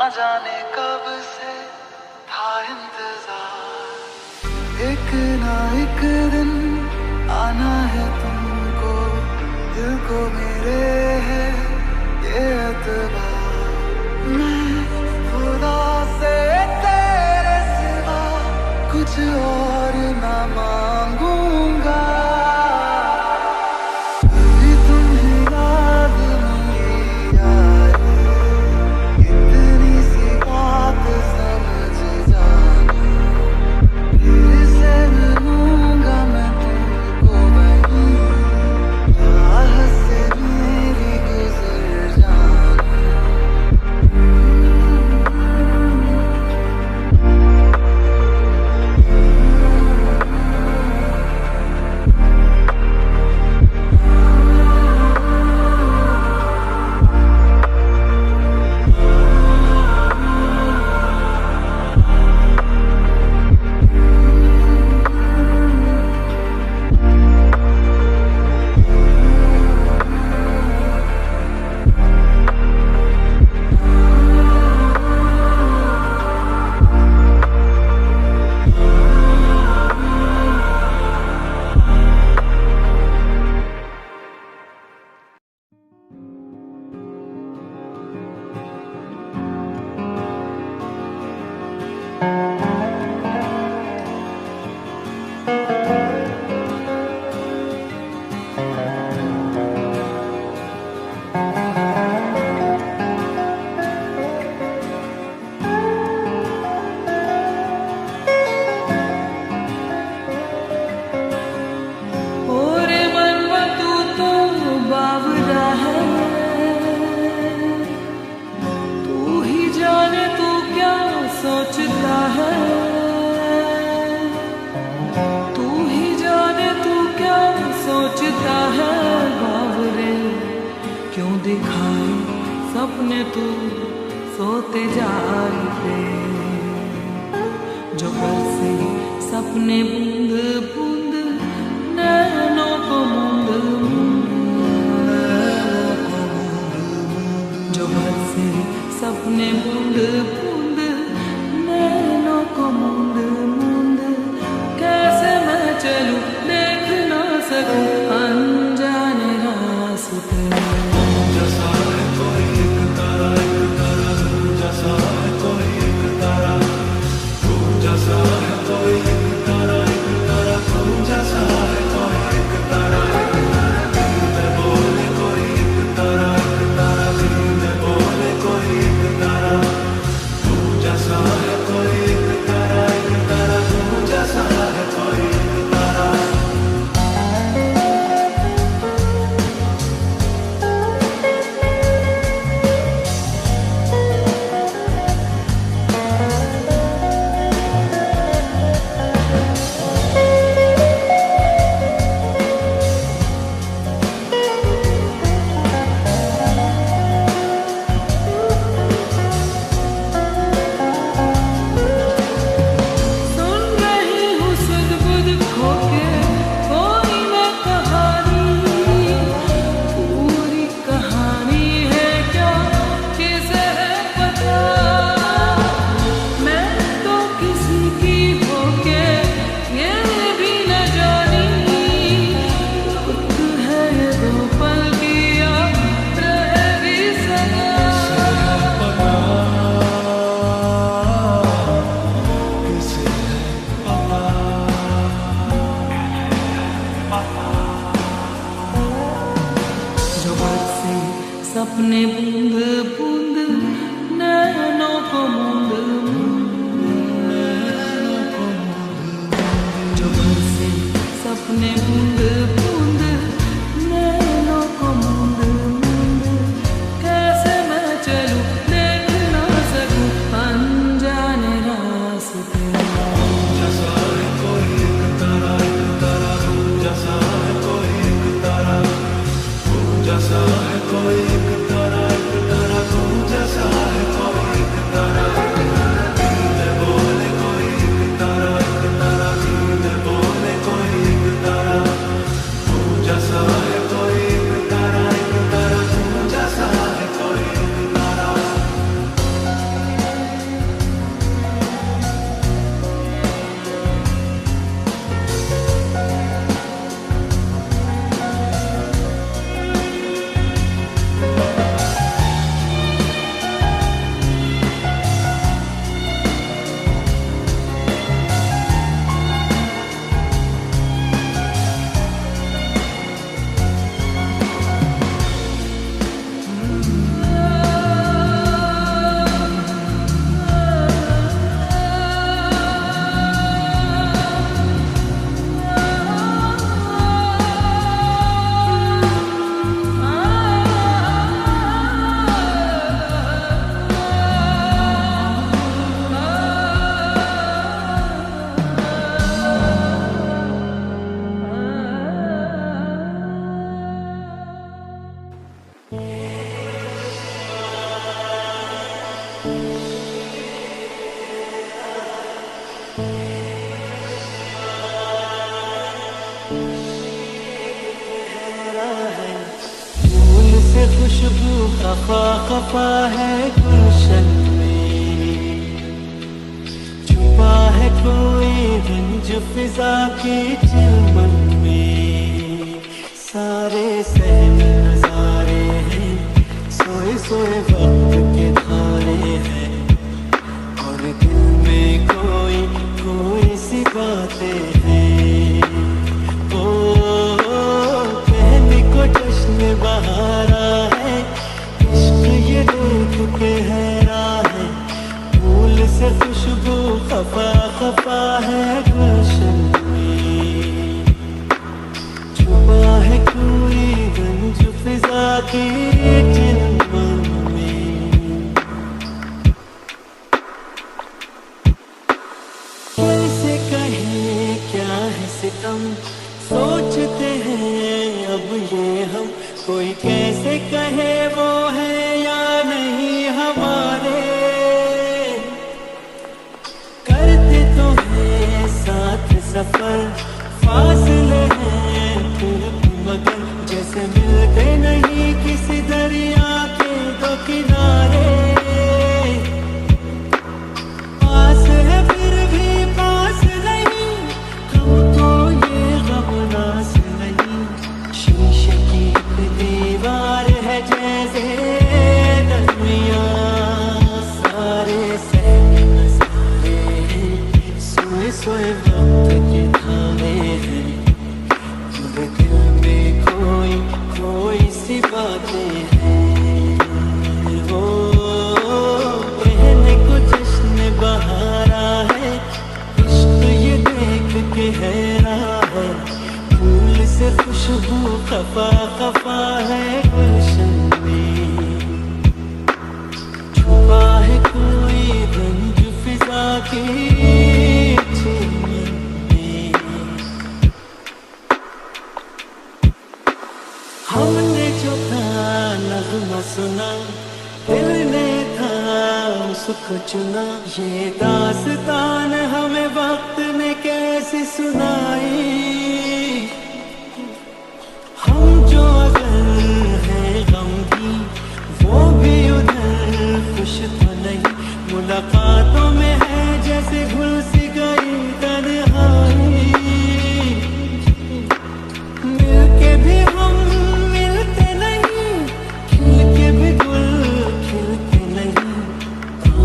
जाने कब से था इंतजार, एक ना एक दिन आना है तुमको, दिल को मेरे है ये एतबार। मैं खुदा से तेरे सिवा कुछ और ना मांगूंगा, कभी तुम्हें याद नहीं आए, इतनी सी बात समझ जाना, फिर से मिलूंगा मैं तुमको वहीं, राह से मेरी गुजर जाना। क्यों दिखाए सपने तू सोते जाते, जो बरसे सपने बूंद बूंद नैनों को मूंद मूंद, जो बरसे सपने बूंद बूंद नैनों को मूंद मूंद, कैसे मैं चलूं देख ना सकूं अनजाने रास्ते। खफा है गुलशन में, छुपा है कोई रंज फिजा के चिलमन में। सारे सहम नजारे हैं, सोए सोए वक्त के धारे हैं, और दिल में कोई कोई सी बातें हैं। ओ कहने को जश्न बहारा है, इश्क ये देख के हैरा है। फूल से खुशबू खफा खफा है गुलशन में, छुपा है कोई गंज फिजा के चिलमन में। कैसे कहें क्या है सितम, सोचते हैं अब ये हम। कोई कैसे कहे वो है या नहीं हमारे, करते तो हैं साथ सफर, फासले हैं फिर भी मगर, जैसे मिलते नहीं किसी दरिया के दो किनारे। पास है फिर भी पास नहीं, हमको ये गम नास नहीं। शीशे की एक दीवार है जैसे दरमियां, सारे सहमे नजारे हैं, सोए सोए वक्त के धारे हैं, पूरे दिल में कोई कोई सी बातें हैं। वो कहने को जश्न बहारा है, इश्क ये देख के हैरा है। फूल से खुशबू खफा खफा है गुलशन में, छुपा है कोई रंज फिजा के चिलमन में। हमने जो था नगमा सुना, दिल ने था उसको चुना। ये दास्तान हमें वक्त ने कैसे सुनाई, हम जो अगर हैं गमगी वो भी उधर खुश तो नहीं। मुलाकातों में है जैसे घुल सी गई तन्हाई, मिलके भी हम मिलते नहीं, खिल के भी गुल खिलते नहीं।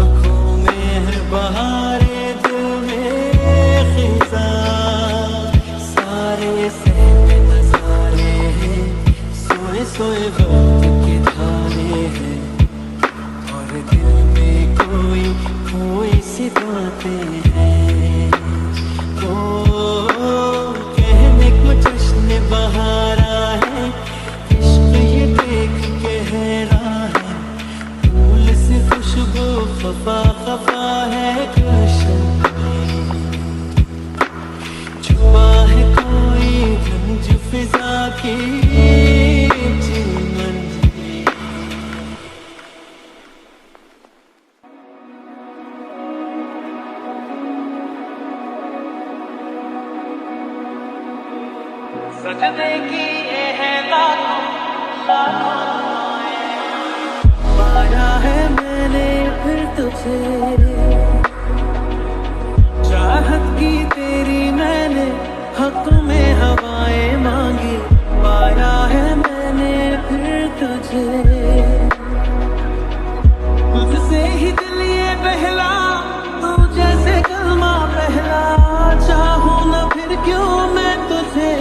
आँखों में है बहारे, दिल में खिज़ा, सारे सहमे नजारे हैं, सोए सोए वक्त के धारे हैं, और दिल में कोई कोई सी बातें हैं। ओ कहने को जश्न बहारा है, इश्क ये देख के हैरा है। फूल से खुशबू खफा खफा है गुलशन में, छुपा है कोई गंज फिजा के चिलमन में। सजदे की ये है लाखों पाया है मैंने फिर तुझे, चाहत की तेरी मैंने हक में हवाएं मांगी। पाया है मैंने फिर तुझे, तुझसे ही दिल ये पहला, तू जैसे कलमा पहला। चाहूं ना फिर क्यों मैं तुझे,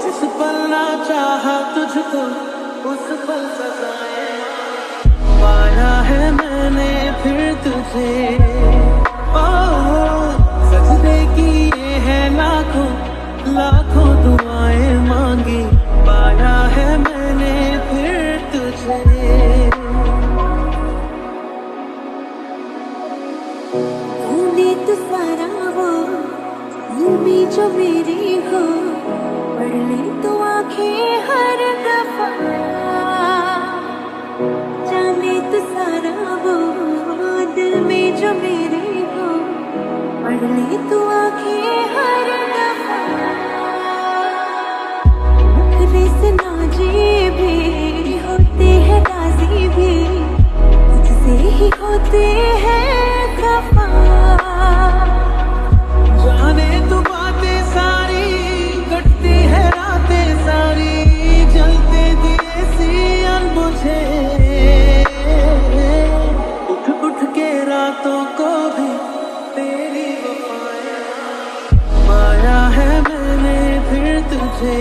जिस पल ना चाहा तुझको उस पल सजाए। पाया है मैंने फिर तुझे, ओ सजदे की ये है लाखों लाखों दुआएं मांगी। पाया है मैंने फिर तुझे, ढूंढे तो सारा वो दिल में जो मेरी हो, पढ़ ले तो आंखें हर दफा। जाने तो सारा वो दिल में जो मेरे हो, पढ़ ले तो आंखें हर दफा। मुखरे से ना जी भी होती होती है खफा। जाने तू बातें सारी, कटती है रातें सारी, जलते दिए सी अनबुझे। उठ उठ के रातों को भी तेरी वफाएं, पाया है मैंने फिर तुझे।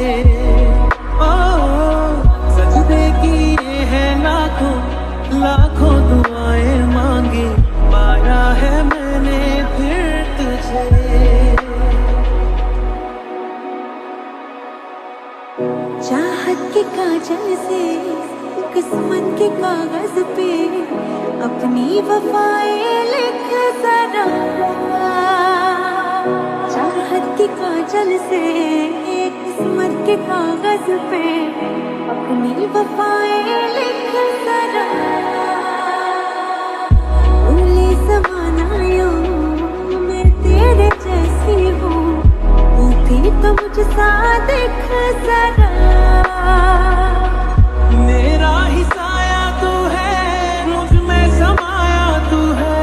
सजदे किए हैं लाखों लाखों दुआएं मांगी, पाया है मैंने फिर तुझे। चाहत के काजल से किस्मत के कागज पे अपनी वफाएं लिख जरा। चाहत के काजल से किस्मत के कागज पे अपनी वफाएं लिख जरा। भूले ज़माना यूं मैं तेरे जैसी हूँ, तू भी तो मुझसा दिख जरा। मेरा ही साया तू है, मुझ में समाया तू है,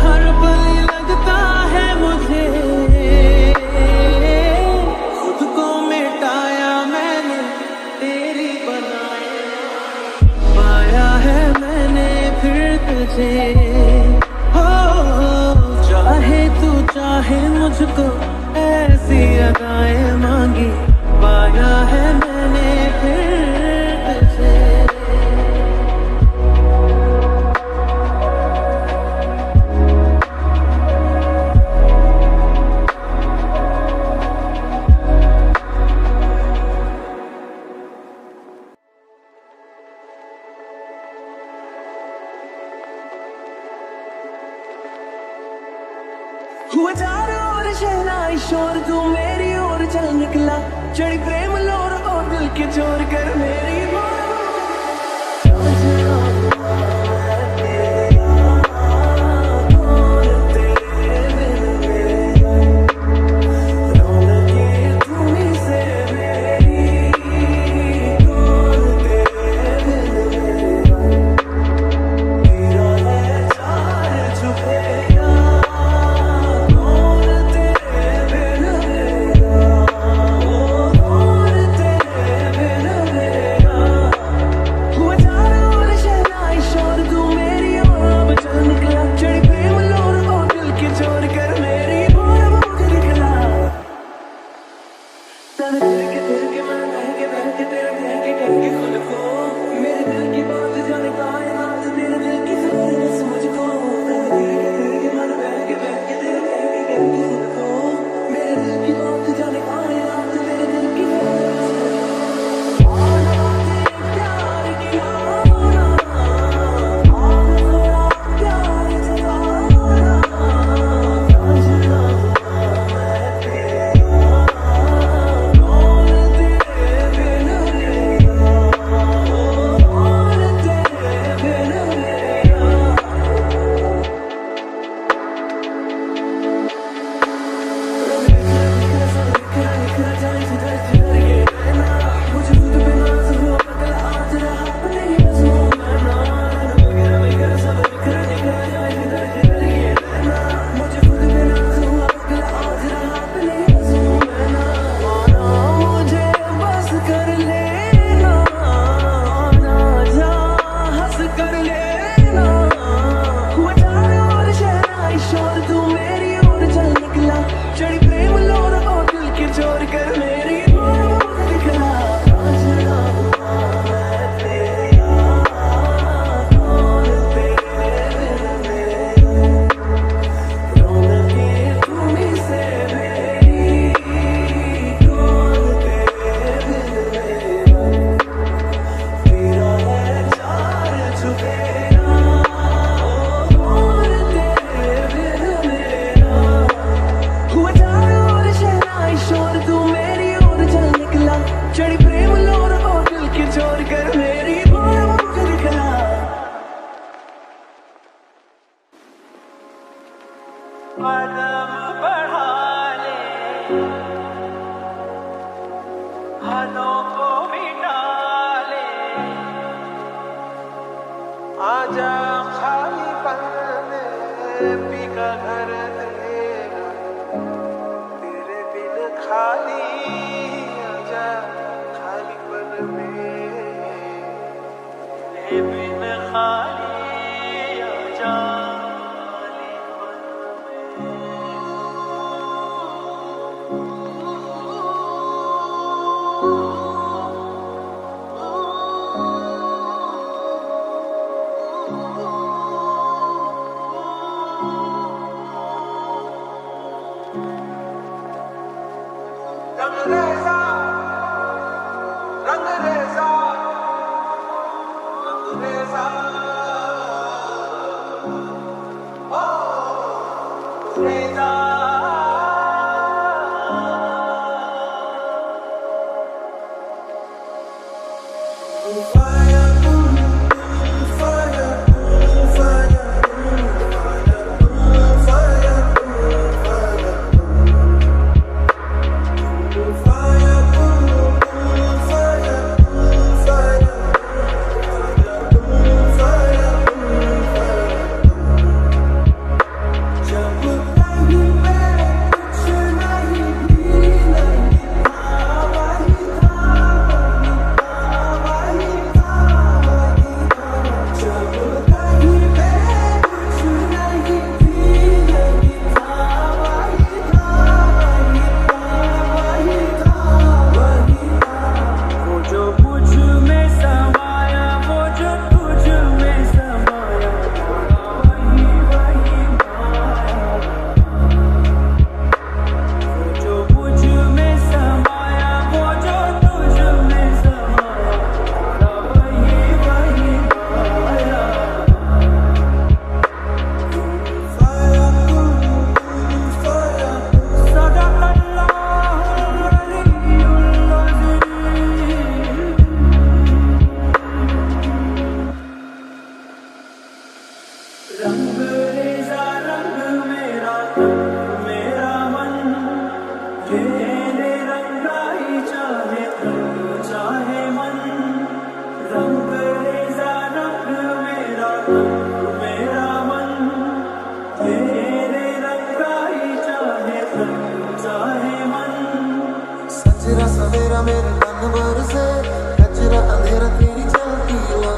हर पल लगता है मुझे। खुद को मिटाया मैंने तेरी बनाया, पाया है मैंने फिर तुझे। हो चाहे तू चाहे मुझको ऐसी अदाएं मांगी, पाया है मैंने फिर तुझे। हुआ चारों ओर शहनाई शोर, तू मेरी ओर चल निकला, चढ़ी प्रेम लोर और दिल के चोर कर मेरी कदम बढ़ा ले, हाथों को मिटा ले, आजा खाली पल पी का घर तेरा, तेरे बिन खाली आजा खाली पल में, तेरे बिन खाली आजा खाली पल रंगरेज़ा रंगरेज़ा रंगरेज़ा ओ रेज़ा रंगरेज़ा रंग मेरा तन मेरा मन, तेरे रंगा ही चाहे तन चाहे मन। रंगरेज़ा रंग मेरा तन मेरा मन, तेरे रंगा ही चाहे तन चाहे मन। सजरा सवेरा मेरे तन भर से, कचरा अंधेरा तेरी चलती हुआ।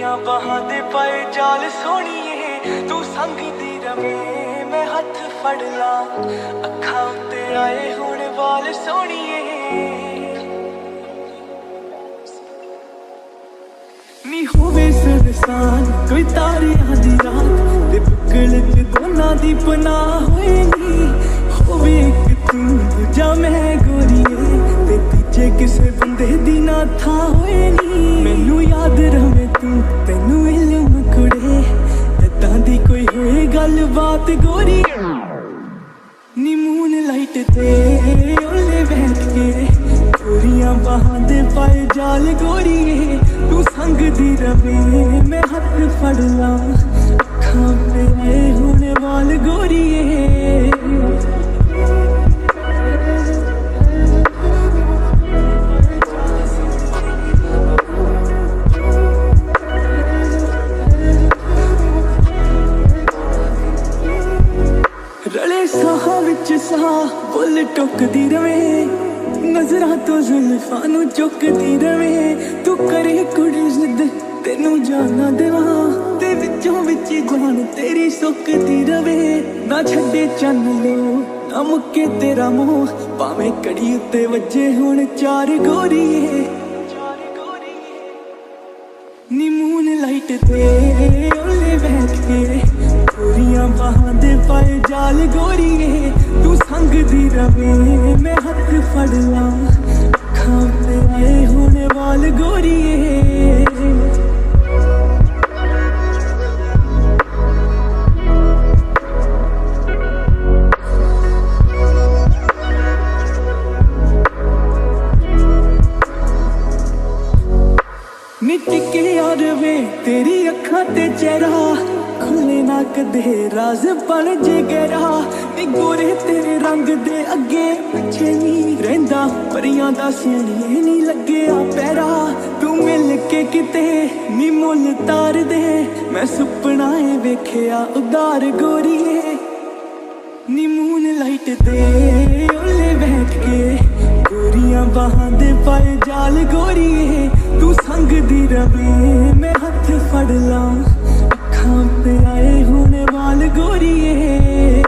गोरियां बाहां दे पाए जाल सोहणीए तू संग दी रवे मैं हथ फड़ ला अखां उत्ते आए हुण वाल सोहणीए नी होवे सुनसान कोई तारियां दी रात ते बुकल च दोनां दी पनाह होए नी होवे एक तू दूजा मैं गोरीए ते तीजे किसे बंदे दी ना था होए नी मैनू याद रवे तू तैनू इल्म कुड़े ऐदां दी कोई होए गल बात गोरी नी मून लाइट ते ओले बैठ के गोरियां बाहां दे पाए जाल गोरीए तू संग दी रवे मैं हथ फड़ ला अखां पे आए हुण वाल गोरीए रले साहां विच साह बुल टुकदी रवे नजरां तो जुल्फां नू चुकदी रवे तू करे कुड़ी जिद तेनू जाना देवां ते विचों विच जान तेरी सुकदी रवे ना छड्डे चन्न लो ना मुक्के तेरा मोह भावें कड़ी उत्ते वज्जे हुण चार गोरीए नी मून लाइट ते ओले बैठ के गोरियां बाहां दे पाए जाल गोरीए तू संग दी रवे मैं हथ फड़ ला अखां ते आए हुण वाल गोरीए टिके यार वे तेरी अखां ते चेहरा खुले ना कदे राज बन जे गहरा नी गोरे तेरे रंग दे अगे पिछे नी रहिंदा परियां दा सोहणीए नी लग्गिया पैरा तू मिल के किते नी मुल तार दे मैं सुपना ए वेखिया उदार गोरीए नी मून लाइट ते ओले बैठ के गोरियां बाहां दे पाए जाल गोरीए तू संग दी रवे मैं हथ फड़ ला अखां पे आए हुण वाल गोरीए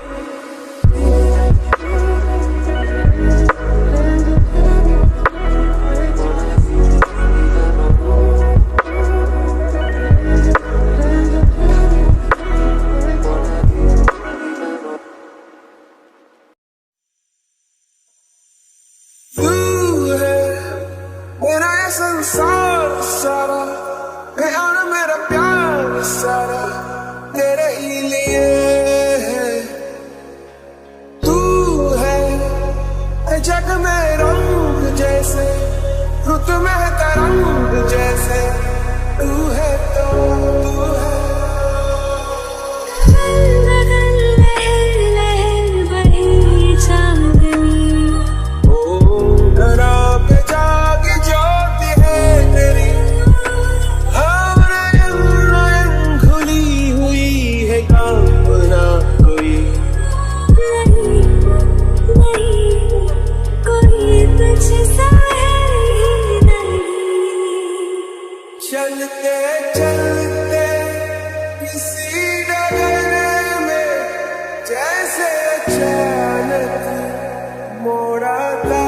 मेरा ये संसार सारा है और मेरा प्यार सारा तेरे ही लिए है तू है जग में रंग जैसे रुत में तरंग जैसे तू है तो तू है चलते चलते किसी डगर में जैसे अचानक मोड़ा था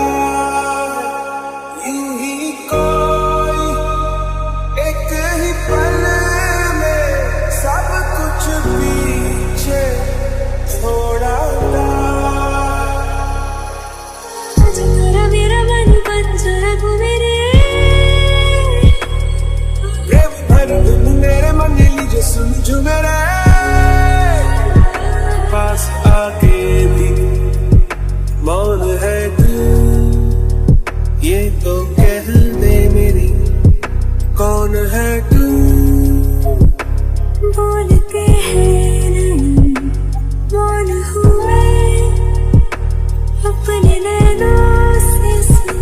यूं ही कोई एक ही पल में सब कुछ पीछे छोड़ा था मेरा मन बंजर तू मेरे मेरे मन लीजिए सुन जो मेरे पास आके भी मौन है तू ये तो कह दे मेरी कौन है तू बोल के है नहीं मौन हूँ मैं अपने नैनों से सुन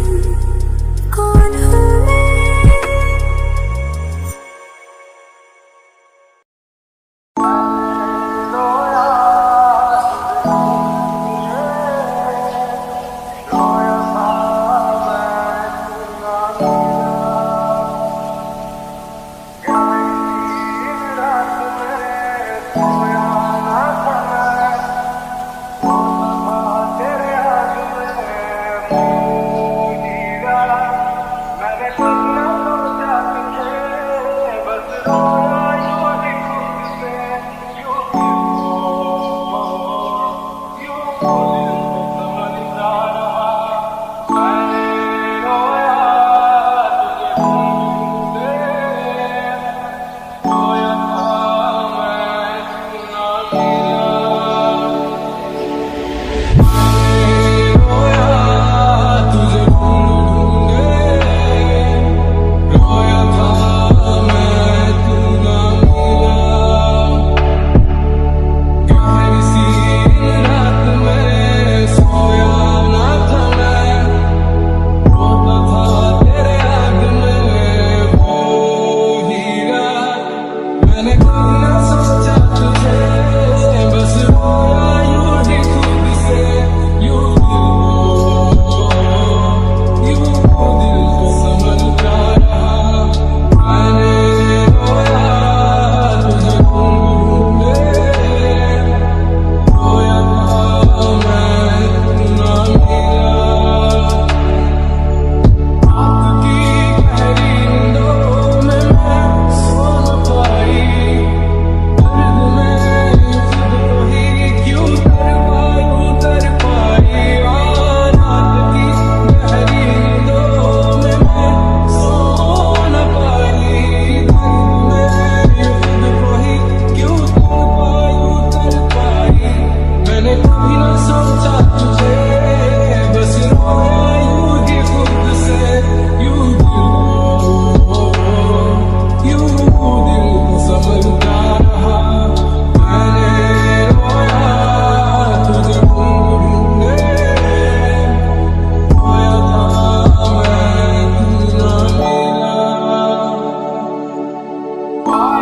कौन हूँ मैं Why